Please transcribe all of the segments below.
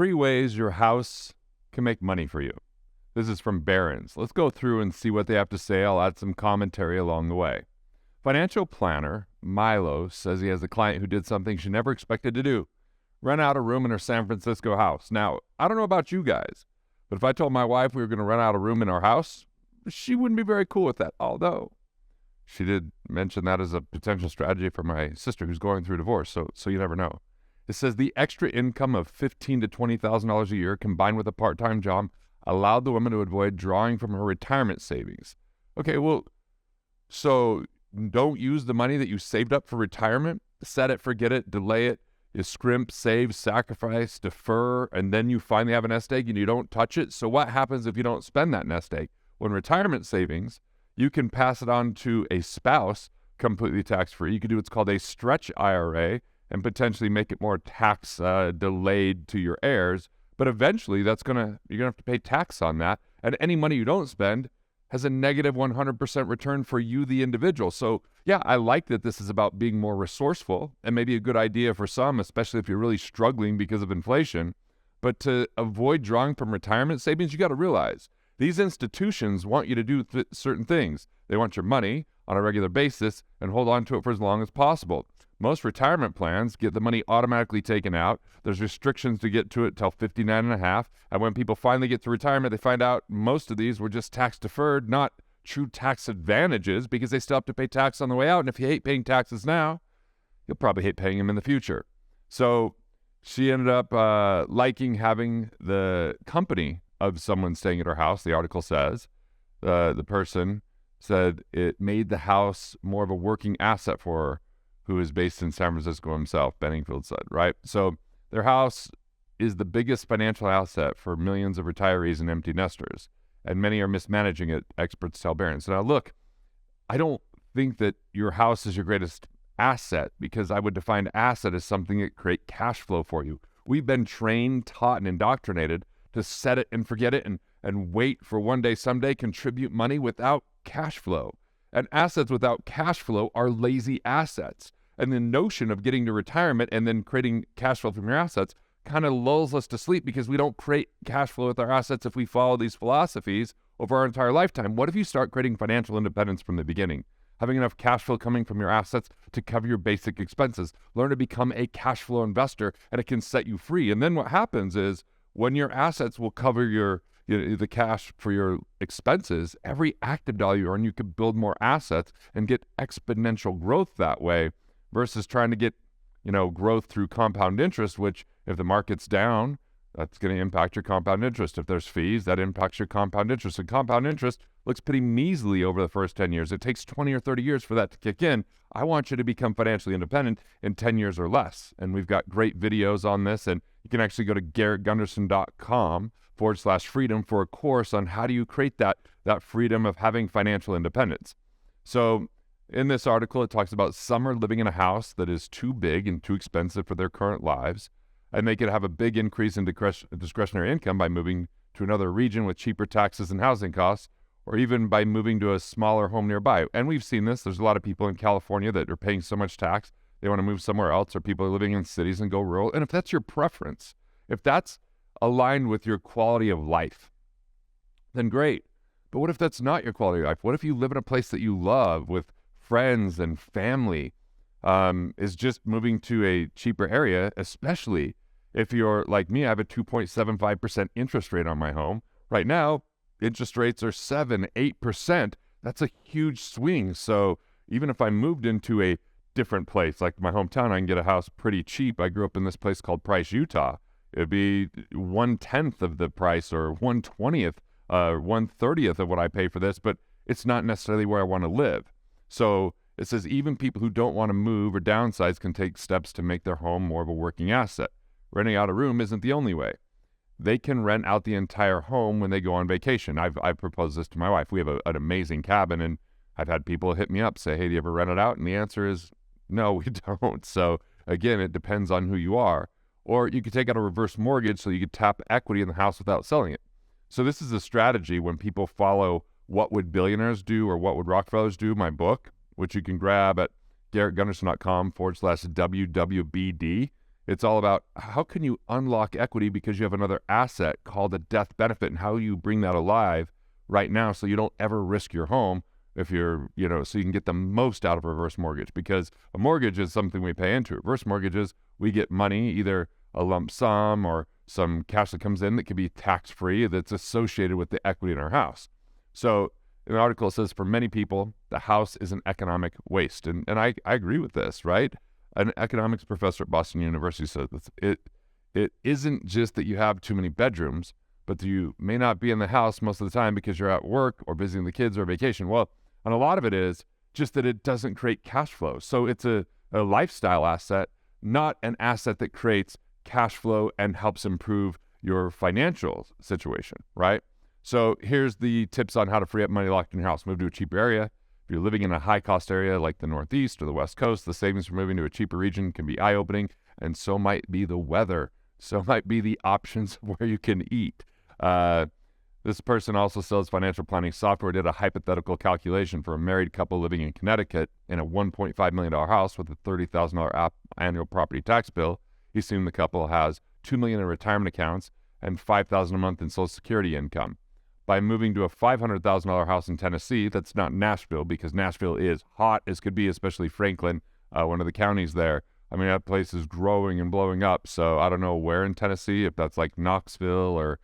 3 ways your house can make money for you. This is from Barron's. Let's go through and see what they have to say. I'll add some commentary along the way. Financial planner Milo says he has a client who did something she never expected to do. Rent out a room in her San Francisco house. Now, I don't know about you guys, but if I told my wife we were going to rent out a room in our house, she wouldn't be very cool with that. Although, she did mention that as a potential strategy for my sister who's going through divorce, so you never know. It says the extra income of $15,000 to $20,000 a year combined with a part-time job allowed the woman to avoid drawing from her retirement savings. Okay, well, so don't use the money that you saved up for retirement. Set it, forget it, delay it. You scrimp, save, sacrifice, defer, and then you finally have a nest egg and you don't touch it. So what happens if you don't spend that nest egg? When retirement savings, you can pass it on to a spouse completely tax-free. You can do what's called a stretch IRA and potentially make it more tax delayed to your heirs. But eventually you're gonna have to pay tax on that. And any money you don't spend has a negative 100% return for you, the individual. So yeah, I like that this is about being more resourceful and maybe a good idea for some, especially if you're really struggling because of inflation. But to avoid drawing from retirement savings, you got to realize these institutions want you to do certain things. They want your money on a regular basis and hold on to it for as long as possible. Most retirement plans get the money automatically taken out. There's restrictions to get to it till 59 and a half. And when people finally get to retirement, they find out most of these were just tax deferred, not true tax advantages, because they still have to pay tax on the way out. And if you hate paying taxes now, you'll probably hate paying them in the future. So she ended up liking having the company of someone staying at her house. The article says the person said it made the house more of a working asset for her, who is based in San Francisco himself, Benningfield said, right? So their house is the biggest financial asset for millions of retirees and empty nesters, and many are mismanaging it, experts tell Barron's. So now look, I don't think that your house is your greatest asset, because I would define asset as something that create cash flow for you. We've been trained, taught, and indoctrinated to set it and forget it and wait for one day, someday, contribute money without cash flow. And assets without cash flow are lazy assets. And the notion of getting to retirement and then creating cash flow from your assets kind of lulls us to sleep, because we don't create cash flow with our assets if we follow these philosophies over our entire lifetime. What if you start creating financial independence from the beginning? Having enough cash flow coming from your assets to cover your basic expenses. Learn to become a cash flow investor, and it can set you free. And then what happens is when your assets will cover the cash for your expenses, every active dollar you earn, you can build more assets and get exponential growth that way, versus trying to get, growth through compound interest, which if the market's down, that's going to impact your compound interest. If there's fees, that impacts your compound interest. And compound interest looks pretty measly over the first 10 years. It takes 20 or 30 years for that to kick in. I want you to become financially independent in 10 years or less. And we've got great videos on this. And you can actually go to garrettgunderson.com/freedom for a course on how do you create that freedom of having financial independence. So in this article, it talks about some are living in a house that is too big and too expensive for their current lives, and they could have a big increase in discretionary income by moving to another region with cheaper taxes and housing costs, or even by moving to a smaller home nearby. And we've seen this. There's a lot of people in California that are paying so much tax, they want to move somewhere else, or people are living in cities and go rural. And if that's your preference, if that's aligned with your quality of life, then great. But what if that's not your quality of life? What if you live in a place that you love with friends and family? Is just moving to a cheaper area, especially if you're like me. I have a 2.75% interest rate on my home. Right now, interest rates are 7-8%. That's a huge swing. So even if I moved into a different place, like my hometown, I can get a house pretty cheap. I grew up in this place called Price, Utah. It'd be 1/10 of the price, or 1/20th, 1/30th of what I pay for this, but it's not necessarily where I want to live. So it says even people who don't want to move or downsize can take steps to make their home more of a working asset. Renting out a room isn't the only way. They can rent out the entire home when they go on vacation. I've proposed this to my wife. We have an amazing cabin, and I've had people hit me up, say, hey, do you ever rent it out? And the answer is no, we don't. So again, it depends on who you are. Or you could take out a reverse mortgage so you could tap equity in the house without selling it. So this is a strategy when people follow What Would Billionaires Do or What Would Rockefellers Do, my book, which you can grab at garrettgunderson.com/WWBD. It's all about how can you unlock equity because you have another asset called a death benefit, and how you bring that alive right now so you don't ever risk your home if you're, so you can get the most out of a reverse mortgage, because a mortgage is something we pay into. Reverse mortgages, we get money, either a lump sum or some cash that comes in that can be tax-free that's associated with the equity in our house. So in the article, it says, for many people, the house is an economic waste. And I agree with this, right? An economics professor at Boston University says it isn't just that you have too many bedrooms, but that you may not be in the house most of the time because you're at work or visiting the kids or vacation. Well, and a lot of it is just that it doesn't create cash flow. So it's a lifestyle asset, not an asset that creates cash flow and helps improve your financial situation, right? So here's the tips on how to free up money locked in your house. Move to a cheaper area. If you're living in a high-cost area like the Northeast or the West Coast, the savings from moving to a cheaper region can be eye-opening, and so might be the weather. So might be the options of where you can eat. This person also sells financial planning software, did a hypothetical calculation for a married couple living in Connecticut in a $1.5 million house with a $30,000 annual property tax bill. He assumed the couple has $2 million in retirement accounts and $5,000 a month in Social Security income. By moving to a $500,000 house in Tennessee, that's not Nashville, because Nashville is hot as could be, especially Franklin, one of the counties there. I mean, that place is growing and blowing up. So I don't know where in Tennessee, if that's like Knoxville or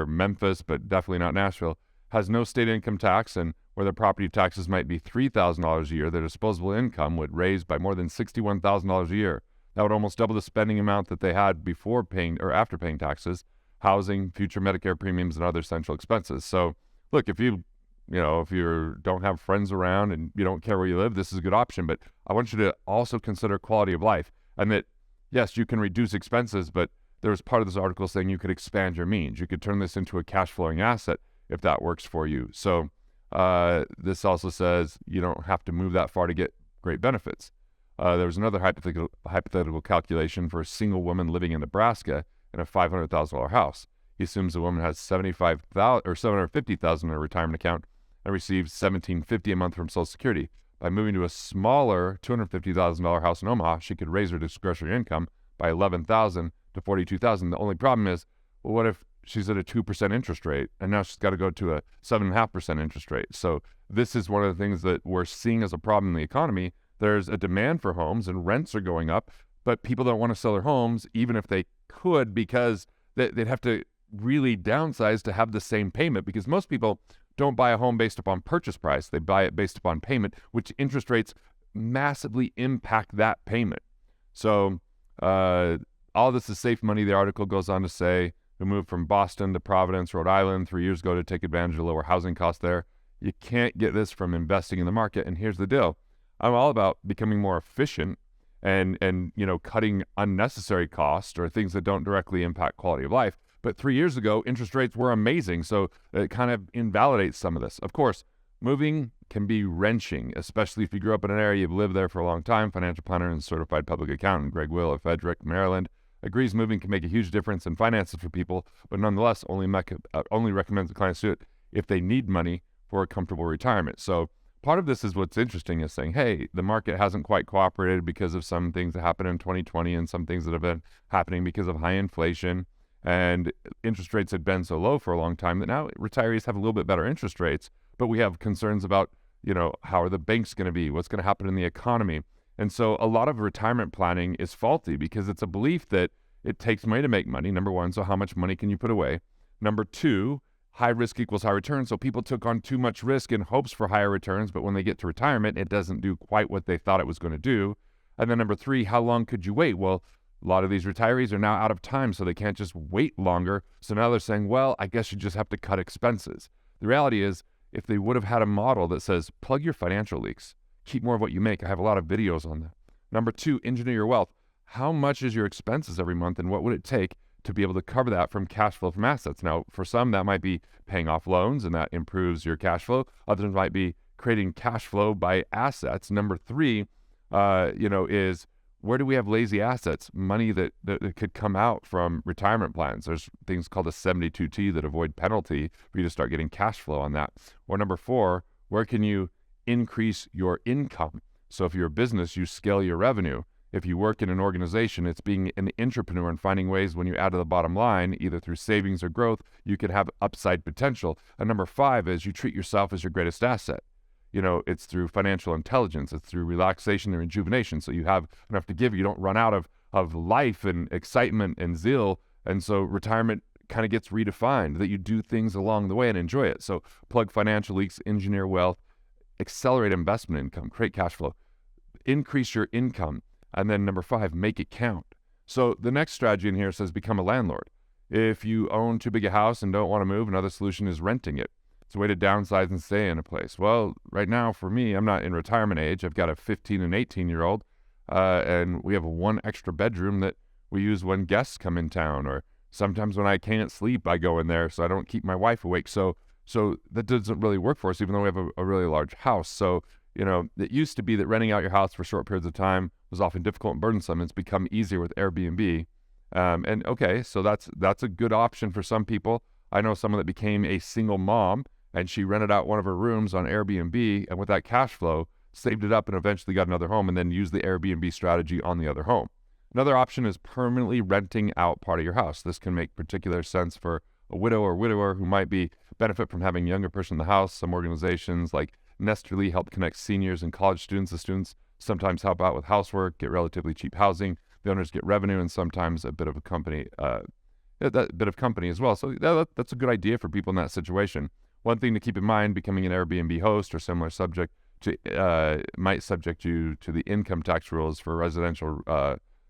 Memphis, but definitely not Nashville, has no state income tax, and where their property taxes might be $3,000 a year, their disposable income would raise by more than $61,000 a year. That would almost double the spending amount that they had before paying or after paying taxes, housing, future Medicare premiums, and other essential expenses. So look, if you don't have friends around and you don't care where you live, this is a good option. But I want you to also consider quality of life, and that, yes, you can reduce expenses, but there was part of this article saying you could expand your means. You could turn this into a cash flowing asset if that works for you. So this also says you don't have to move that far to get great benefits. There was another hypothetical calculation for a single woman living in Nebraska in a $500,000 house. He assumes the woman has $75,000 or $750,000 in her retirement account and receives $1,750 a month from Social Security. By moving to a smaller $250,000 house in Omaha, she could raise her discretionary income by $11,000 to $42,000. The only problem is, well, what if she's at a 2% interest rate and now she's got to go to a 7.5% interest rate? So this is one of the things that we're seeing as a problem in the economy. There's a demand for homes and rents are going up, but people don't want to sell their homes even if they could, because they'd have to really downsize to have the same payment, because most people don't buy a home based upon purchase price. They buy it based upon payment, which interest rates massively impact that payment. So all this is safe money. The article goes on to say, who moved from Boston to Providence, Rhode Island 3 years ago to take advantage of lower housing costs there. You can't get this from investing in the market. And here's the deal. I'm all about becoming more efficient and cutting unnecessary costs or things that don't directly impact quality of life. But 3 years ago, interest rates were amazing, so it kind of invalidates some of this. Of course, moving can be wrenching, especially if you grew up in an area, you've lived there for a long time. Financial planner and certified public accountant Greg Will of Frederick, Maryland, agrees moving can make a huge difference in finances for people, but nonetheless only recommends the clients do it if they need money for a comfortable retirement. So part of this is what's interesting is saying, hey, the market hasn't quite cooperated because of some things that happened in 2020 and some things that have been happening because of high inflation, and interest rates had been so low for a long time that now retirees have a little bit better interest rates, but we have concerns about, how are the banks going to be? What's going to happen in the economy? And so a lot of retirement planning is faulty because it's a belief that it takes money to make money, number one, so how much money can you put away? Number two, high risk equals high return. So people took on too much risk in hopes for higher returns, but when they get to retirement, it doesn't do quite what they thought it was going to do. And then number three, how long could you wait? Well, a lot of these retirees are now out of time, so they can't just wait longer. So now they're saying, well, I guess you just have to cut expenses. The reality is, if they would have had a model that says, plug your financial leaks, keep more of what you make. I have a lot of videos on that. Number two, engineer your wealth. How much is your expenses every month, and what would it take to be able to cover that from cash flow from assets? Now, for some, that might be paying off loans, and that improves your cash flow. Others might be creating cash flow by assets. Number three, is where do we have lazy assets, money that could come out from retirement plans? There's things called a 72T that avoid penalty for you to start getting cash flow on that. Or number four, where can you increase your income? So if you're a business, you scale your revenue. If you work in an organization, it's being an entrepreneur and finding ways when you add to the bottom line, either through savings or growth, you could have upside potential. And number 5 is you treat yourself as your greatest asset. It's through financial intelligence, it's through relaxation and rejuvenation. So you have enough to give. You don't run out of life and excitement and zeal. And so retirement kind of gets redefined, that you do things along the way and enjoy it. So plug financial leaks, engineer wealth, accelerate investment income, create cash flow, increase your income. And then number 5, make it count. So the next strategy in here says become a landlord. If you own too big a house and don't want to move, another solution is renting it. It's a way to downsize and stay in a place. Well, right now for me, I'm not in retirement age. I've got a 15 and 18-year-old, and we have one extra bedroom that we use when guests come in town, or sometimes when I can't sleep, I go in there so I don't keep my wife awake. So that doesn't really work for us, even though we have a really large house. So, it used to be that renting out your house for short periods of time was often difficult and burdensome. It's become easier with Airbnb. And okay, so that's a good option for some people. I know someone that became a single mom, and she rented out one of her rooms on Airbnb, and with that cash flow, saved it up and eventually got another home and then used the Airbnb strategy on the other home. Another option is permanently renting out part of your house. This can make particular sense for a widow or widower who might benefit from having a younger person in the house. Some organizations like Nesterly help connect seniors and college students. The students sometimes help out with housework, get relatively cheap housing. The owners get revenue and sometimes a bit of company as well. So that's a good idea for people in that situation. One thing to keep in mind, becoming an Airbnb host or similar subject might subject you to the income tax rules for residential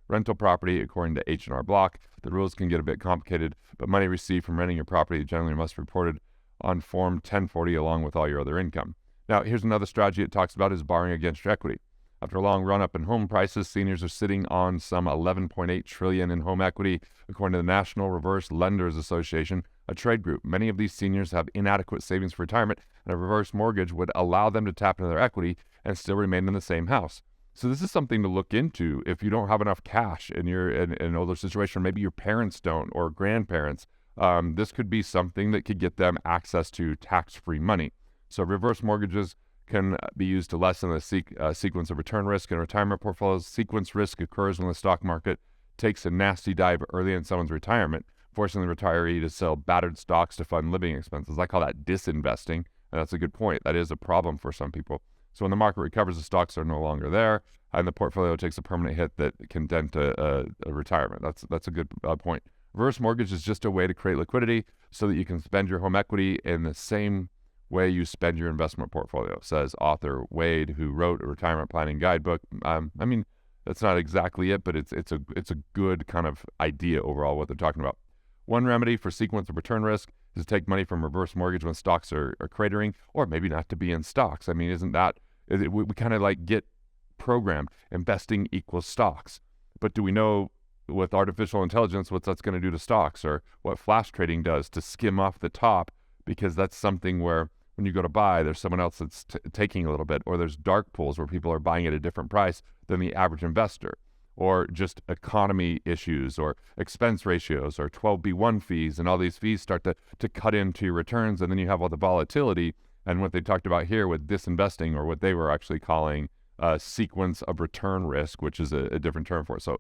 rental property according to H&R Block. The rules can get a bit complicated, but money received from renting your property generally must be reported on Form 1040 along with all your other income. Now, here's another strategy it talks about is borrowing against your equity. After a long run-up in home prices, seniors are sitting on some $11.8 trillion in home equity, according to the National Reverse Lenders Association, a trade group. Many of these seniors have inadequate savings for retirement, and a reverse mortgage would allow them to tap into their equity and still remain in the same house. So this is something to look into if you don't have enough cash and you're in an older situation, or maybe your parents don't or grandparents. This could be something that could get them access to tax-free money. So reverse mortgages can be used to lessen the sequence of return risk in retirement portfolios. Sequence risk occurs when the stock market takes a nasty dive early in someone's retirement, forcing the retiree to sell battered stocks to fund living expenses. I call that disinvesting, and that's a good point. That is a problem for some people. So when the market recovers, the stocks are no longer there, and the portfolio takes a permanent hit that can dent a retirement. That's a good point. Reverse mortgage is just a way to create liquidity so that you can spend your home equity in the same way you spend your investment portfolio, says author Wade, who wrote a retirement planning guidebook. That's not exactly it, but it's a good kind of idea overall what they're talking about. One remedy for sequence of return risk is to take money from reverse mortgage when stocks are cratering, or maybe not to be in stocks. We kind of like get programmed investing equals stocks. But do we know with artificial intelligence what that's going to do to stocks, or what flash trading does to skim off the top? Because that's something where when you go to buy, there's someone else that's taking a little bit, or there's dark pools where people are buying at a different price than the average investor, or just economy issues or expense ratios or 12B1 fees, and all these fees start to cut into your returns, and then you have all the volatility and what they talked about here with disinvesting, or what they were actually calling sequence of return risk, which is a different term for it. So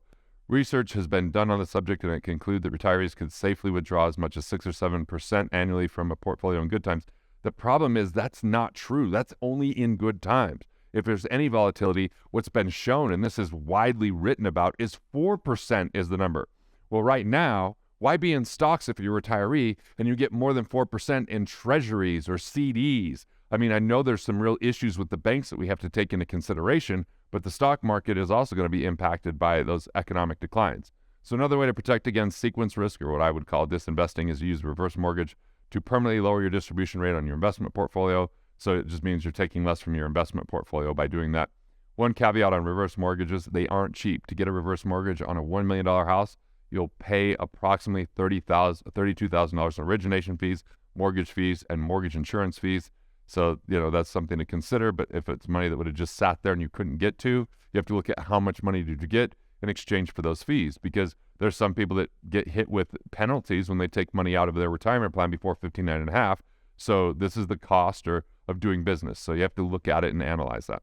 research has been done on the subject, and it concludes that retirees could safely withdraw as much as 6 or 7% annually from a portfolio in good times. The problem is that's not true. That's only in good times. If there's any volatility, what's been shown, and this is widely written about, is 4% is the number. Well, right now, why be in stocks if you're a retiree and you get more than 4% in treasuries or CDs? I know there's some real issues with the banks that we have to take into consideration, but the stock market is also going to be impacted by those economic declines. So another way to protect against sequence risk, or what I would call disinvesting, is to use reverse mortgage to permanently lower your distribution rate on your investment portfolio. So it just means you're taking less from your investment portfolio by doing that. One caveat on reverse mortgages, they aren't cheap. To get a reverse mortgage on a $1 million house, you'll pay approximately $32,000 in origination fees, mortgage fees, and mortgage insurance fees. So, that's something to consider. But if it's money that would have just sat there and you couldn't get to, you have to look at how much money did you get in exchange for those fees, because there's some people that get hit with penalties when they take money out of their retirement plan before 59 and a half. So this is the cost of doing business. So you have to look at it and analyze that.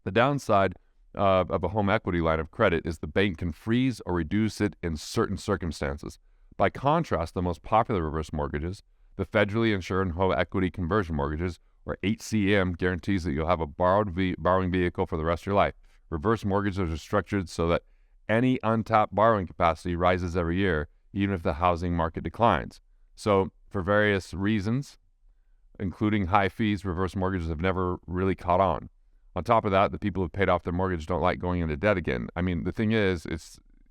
The downside of a home equity line of credit is the bank can freeze or reduce it in certain circumstances. By contrast, the most popular reverse mortgages, the federally insured home equity conversion mortgages, or HCM, guarantees that you'll have a borrowing vehicle for the rest of your life. Reverse mortgages are structured so that any untapped borrowing capacity rises every year, even if the housing market declines. So, for various reasons, including high fees, reverse mortgages have never really caught on. On top of that, the people who've paid off their mortgage don't like going into debt again. I mean, the thing is,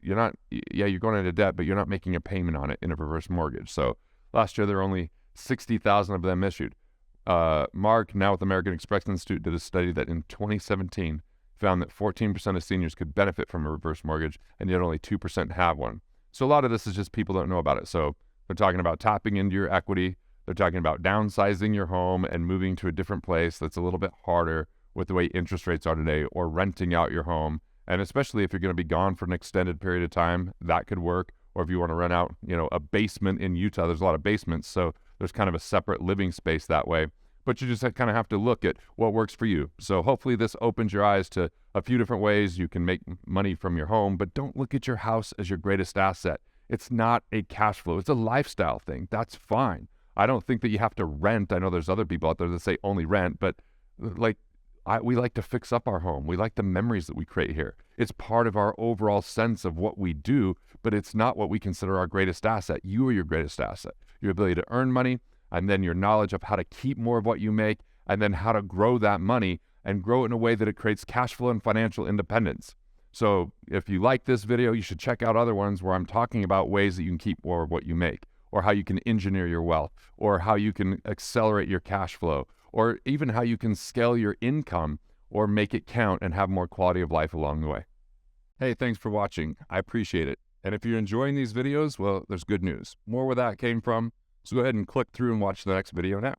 you're going into debt, but you're not making a payment on it in a reverse mortgage. So last year, there were only 60,000 of them issued. Mark, now with American Express Institute, did a study that in 2017 found that 14% of seniors could benefit from a reverse mortgage, and yet only 2% have one. So a lot of this is just people don't know about it. So they're talking about tapping into your equity. They're talking about downsizing your home and moving to a different place that's a little bit harder with the way interest rates are today, or renting out your home. And especially if you're going to be gone for an extended period of time, that could work. Or if you want to rent out, a basement in Utah, there's a lot of basements. So there's kind of a separate living space that way. But you just kind of have to look at what works for you. So hopefully this opens your eyes to a few different ways you can make money from your home, but don't look at your house as your greatest asset. It's not a cash flow. It's a lifestyle thing. That's fine. I don't think that you have to rent. I know there's other people out there that say only rent, but we like to fix up our home. We like the memories that we create here. It's part of our overall sense of what we do, but it's not what we consider our greatest asset. You are your greatest asset. Your ability to earn money, and then your knowledge of how to keep more of what you make, and then how to grow that money and grow it in a way that it creates cash flow and financial independence. So if you like this video, you should check out other ones where I'm talking about ways that you can keep more of what you make, or how you can engineer your wealth, or how you can accelerate your cash flow, or even how you can scale your income or make it count and have more quality of life along the way. Hey, thanks for watching. I appreciate it. And if you're enjoying these videos, well, there's good news. More where that came from. So go ahead and click through and watch the next video now.